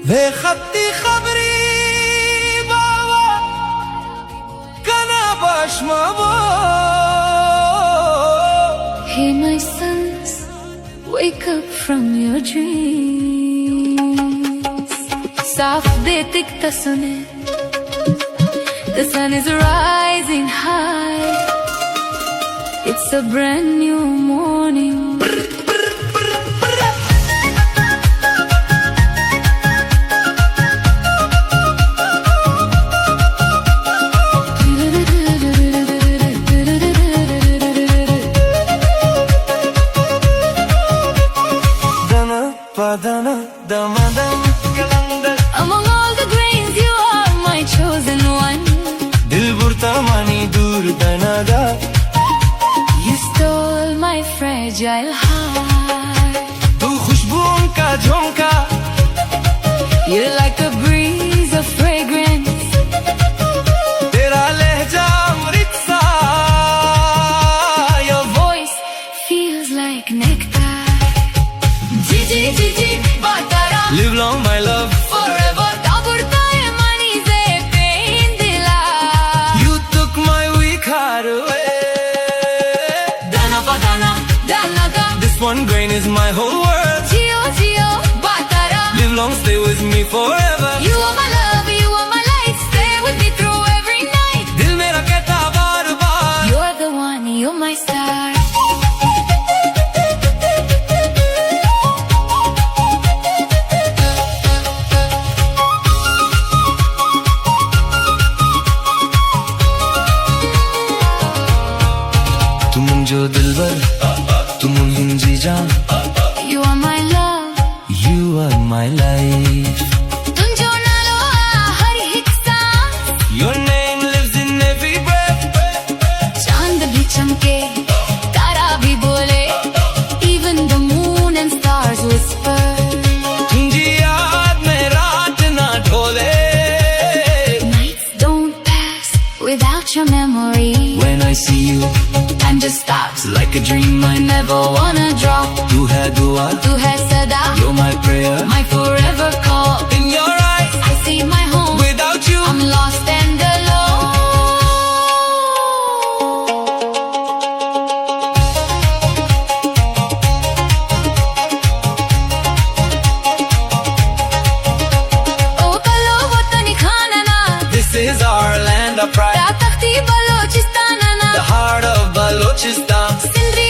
וחבתי חברי באווה קנה בשמבו. Hey my sons, wake up from your dreams. साफ दे दिखता सुने, the sun is rising high. It's a brand new morning. Padana, damadam, galandar. Among all the grains, you are my chosen one. Dil burta mani dur danada. You stole my fragile heart. Tu khushbu unka jhonka. You're like a breeze of fragrance. Tera lehja amrit sa. Your voice feels like nectar. Gigi, Gigi, batara. Live long my love. Forever. Daburta hai mani se pain dila. You took my weak heart away. Dana padana, dana da. This one grain is my whole world. Gio, Gio, batara. Live long, stay with me forever. You are my love, you are my light. Stay with me through every night. Dil mera kehta baar baar. You're the one, you're my star. तुम जो दिलबर, तुम हिंजी जान. You are my love. You are my life. तुम जो ना लो हर एक सांस. Your name lives in every breath. चांद भी चमके, तारा भी बोले. Even the moon and stars whisper. तुझी याद में रात ना Dhole. Nights don't pass without your memory. When I see you, Time just stops like a dream I never wanna drop. Tu hai dua, Tu hai sada, you're my prayer. my forever call. In your eyes, I see my home. without you, I'm lost and alone. Oh, kalo watani khana na. this is our land of pride. Takhti Balochistan na. The heart of Balochistan. Sindri